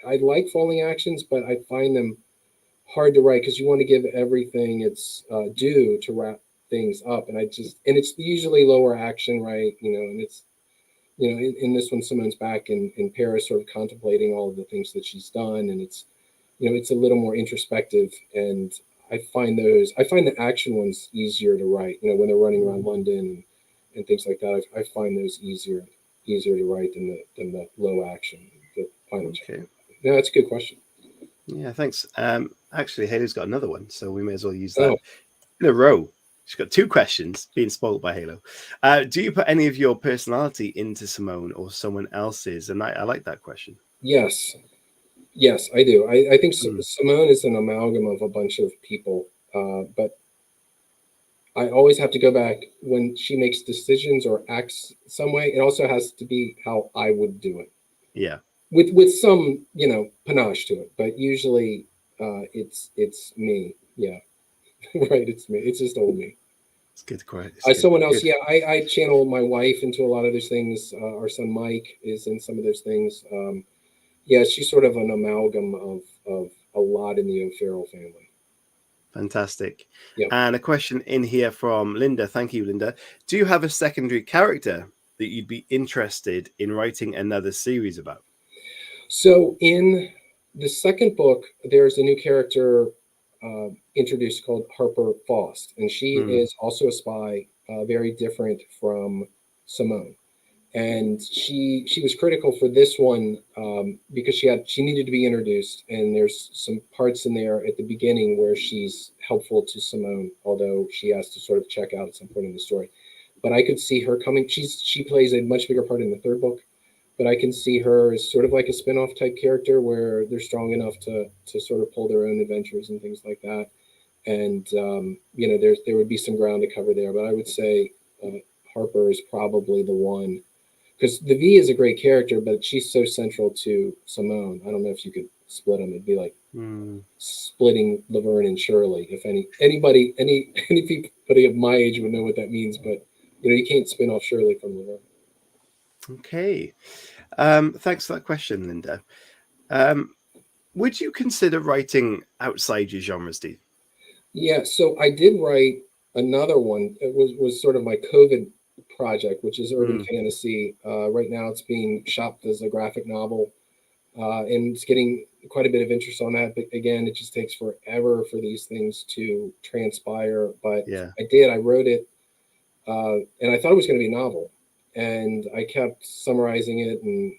I like falling actions, but I find them hard to write because you want to give everything its due to wrap things up. And it's usually lower action, right? And it's, in this one, Simone's back in Paris, sort of contemplating all of the things that she's done. And it's, it's a little more introspective. And I find the action ones easier to write, when they're running around London and things like that. I find those easier to write than the low action, the final chapter. No, that's a good question. Yeah, thanks. Actually, Halo's got another one, so we may as well use that in a row. She's got two questions, being spoiled by Halo. Do you put any of your personality into Simone or someone else's? And I like that question. Yes, I do. I think Simone is an amalgam of a bunch of people, but I always have to go back when she makes decisions or acts some way. It also has to be how I would do it. Yeah. With some, panache to it, but usually it's me. Yeah. Right. It's me. It's just old me. It's good. Someone else. Good. Yeah. I channel my wife into a lot of those things. Our son Mike is in some of those things. Yeah, she's sort of an amalgam of a lot in the O'Farrell family. Fantastic. Yeah. And a question in here from Linda. Thank you, Linda. Do you have a secondary character that you'd be interested in writing another series about? So in the second book, there's a new character introduced called Harper Faust, and she is also a spy, very different from Simone. And she was critical for this one because she needed to be introduced, and there's some parts in there at the beginning where she's helpful to Simone, although she has to sort of check out at some point in the story. But I could see her coming. She plays a much bigger part in the third book, but I can see her as sort of like a spin-off type character where they're strong enough to sort of pull their own adventures and things like that. And there would be some ground to cover there, but I would say Harper is probably the one. Because the V is a great character, but she's so central to Simone. I don't know if you could split them. It'd be like splitting Laverne and Shirley. If anybody of my age would know what that means, but you can't spin off Shirley from Laverne. Okay, thanks for that question, Linda. Would you consider writing outside your genre, Steve? Yeah, so I did write another one. It was sort of my COVID project, which is urban fantasy. Right now it's being shopped as a graphic novel, and it's getting quite a bit of interest on that. But again, it just takes forever for these things to transpire. But I wrote it, and I thought it was going to be a novel, and I kept summarizing it and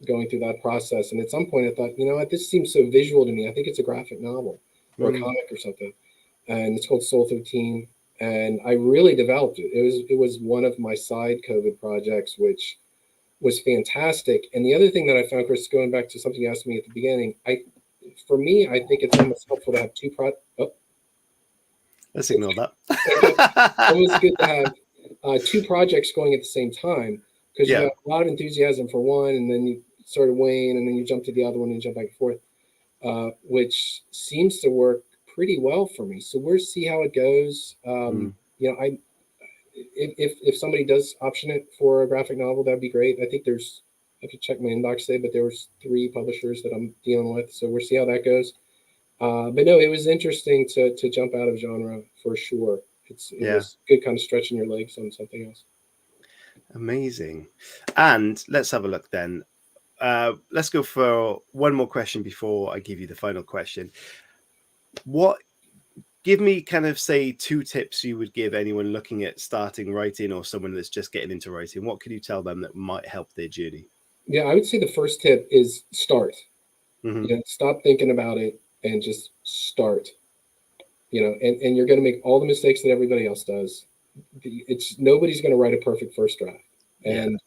going through that process. And at some point I thought, this seems so visual to me. I think it's a graphic novel or a comic or something. And it's called Soul 13. And I really developed it. It was one of my side COVID projects, which was fantastic. And the other thing that I found, Chris, going back to something you asked me at the beginning, for me, I think it's almost helpful to have Let's ignore that. almost good to have two projects going at the same time, because you Yeah. have a lot of enthusiasm for one, and then you sort of wane, and then you jump to the other one and jump back and forth, which seems to work pretty well for me. So we'll see how it goes. You know, if somebody does option it for a graphic novel, that'd be great. I think I have to check my inbox today, but there was 3 publishers that I'm dealing with, so we'll see how that goes. But no, it was interesting to jump out of genre for sure. It was good, kind of stretching your legs on something else. Amazing. And let's have a look then. Let's go for one more question before I give you the final question. Give me kind of, say, 2 tips you would give anyone looking at starting writing, or someone that's just getting into writing. What could you tell them that might help their journey? Yeah, I would say the first tip is start. Mm-hmm. You know, stop thinking about it and just start. You know, and you're going to make all the mistakes that everybody else does. Nobody's going to write a perfect first draft, and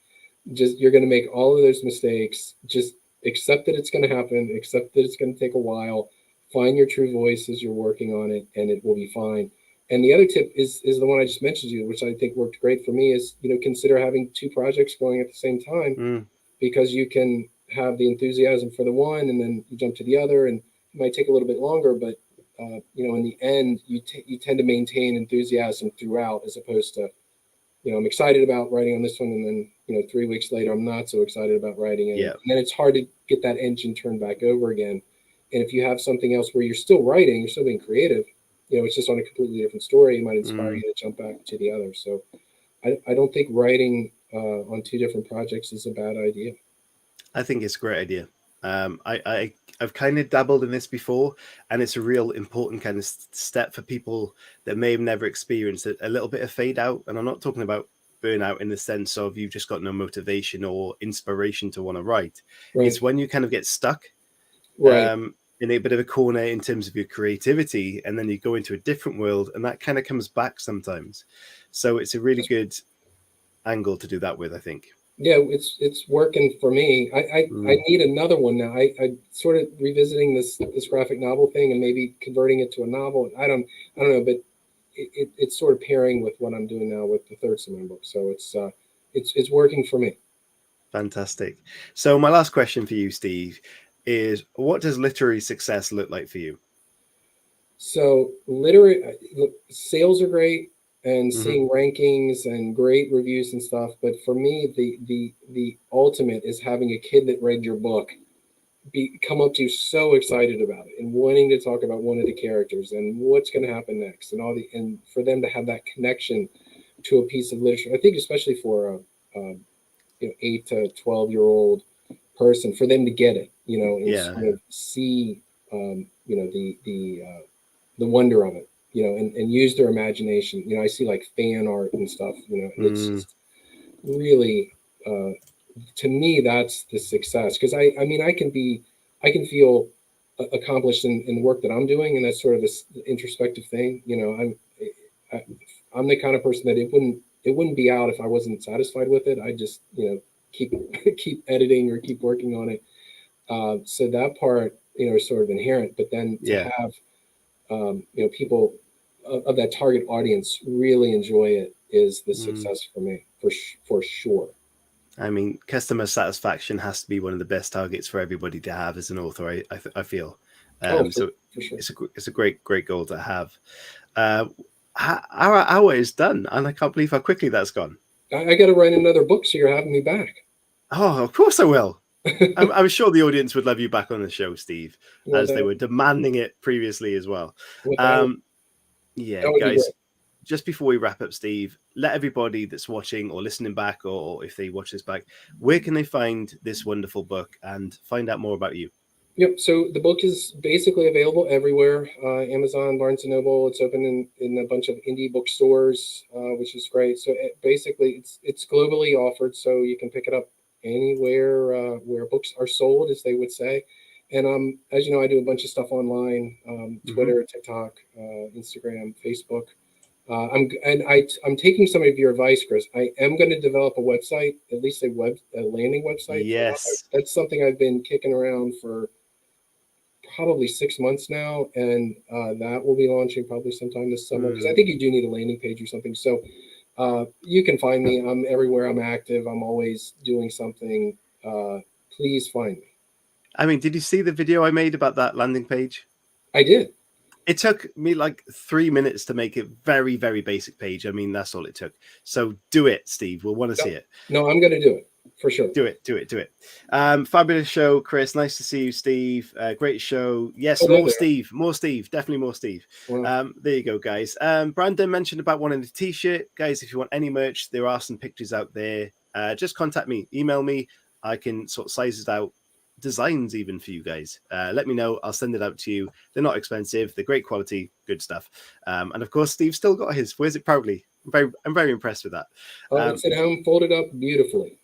just you're going to make all of those mistakes. Just accept that it's going to happen. Accept that it's going to take a while. Find your true voice as you're working on it, and it will be fine. And the other tip is the one I just mentioned to you, which I think worked great for me, is, you know, consider having 2 projects going at the same time, because you can have the enthusiasm for the one, and then you jump to the other, and it might take a little bit longer, but you know, in the end, you tend to maintain enthusiasm throughout, as opposed to, you know, I'm excited about writing on this one, and then, you know, 3 weeks later, I'm not so excited about writing it. And then it's hard to get that engine turned back over again. And if you have something else where you're still writing, you're still being creative, you know, it's just on a completely different story, it might inspire you to jump back to the other. So I don't think writing on 2 different projects is a bad idea. I think it's a great idea. I've kind of dabbled in this before, and it's a real important kind of step for people that may have never experienced a little bit of fade out. And I'm not talking about burnout in the sense of you've just got no motivation or inspiration to want to write. Right. It's when you kind of get stuck in a bit of a corner in terms of your creativity, and then you go into a different world, and that kind of comes back sometimes. So it's a really good angle to do that with, I think. Yeah, it's working for me. I need another one now. I sort of revisiting this graphic novel thing, and maybe converting it to a novel. I don't know, but it's sort of pairing with what I'm doing now with the 3rd Simone book. So it's working for me. Fantastic. So my last question for you, Steve, is what does literary success look like for you? So sales are great, and seeing rankings and great reviews and stuff. But for me, the ultimate is having a kid that read your book come up to you so excited about it, and wanting to talk about one of the characters and what's going to happen next, and for them to have that connection to a piece of literature. I think especially for a 8 to 12-year-old person, for them to get it, you know, and sort of see you know, the wonder of it, you know, and use their imagination. You know, I see like fan art and stuff, you know, and it's just really, to me, that's the success. Because I mean, I can feel accomplished in the work that I'm doing, and that's sort of this introspective thing. You know, I'm the kind of person that it wouldn't be out if I wasn't satisfied with it. I just, you know, keep editing or keep working on it. So that part, you know, is sort of inherent. But then to have you know, people of that target audience really enjoy it is the success for me, for sure. I mean, customer satisfaction has to be one of the best targets for everybody to have as an author, I feel. So for sure. It's a great goal to have. Our hour is done, and I can't believe how quickly that's gone. I got to write another book, so you're having me back. Oh, of course I will. I'm sure the audience would love you back on the show, Steve, as they were demanding it previously as well. Guys, just before we wrap up, Steve, let everybody that's watching or listening back, or if they watch this back, where can they find this wonderful book and find out more about you? Yep. So the book is basically available everywhere. Amazon, Barnes & Noble. It's open in a bunch of indie bookstores, which is great. So basically, it's globally offered, so you can pick it up anywhere where books are sold, as they would say. And as you know, I do a bunch of stuff online: Twitter, TikTok, Instagram, Facebook. I'm taking some of your advice, Chris. I am going to develop a website, at least a landing website. Yes. That's something I've been kicking around for probably 6 months now, and that will be launching probably sometime this summer, because I think you do need a landing page or something. So you can find me. I'm everywhere. I'm active. I'm always doing something. Please find me. I mean, did you see the video I made about that landing page? I did. It took me like 3 minutes to make it very, very basic page. I mean, that's all it took. So do it, Steve. We'll want to see it. No, I'm going to do it for sure. Do it. Fabulous show, Chris. Nice to see you, Steve. Great show. Yes, Steve. More Steve. Definitely more Steve. Wow. There you go, guys. Brandon mentioned about wanting a t-shirt. Guys, if you want any merch, there are some pictures out there. Just contact me. Email me. I can sort of size it out. Designs even for you guys. Let me know. I'll send it out to you. They're not expensive. They're great quality. Good stuff. And of course, Steve still got his. Wears it proudly. I'm very impressed with that. It's at home, folded up beautifully.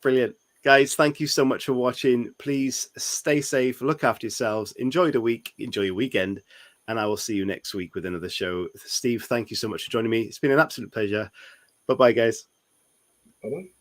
Brilliant. Guys, thank you so much for watching. Please stay safe. Look after yourselves. Enjoy the week. Enjoy your weekend. And I will see you next week with another show. Steve, thank you so much for joining me. It's been an absolute pleasure. Bye-bye, guys. Bye-bye.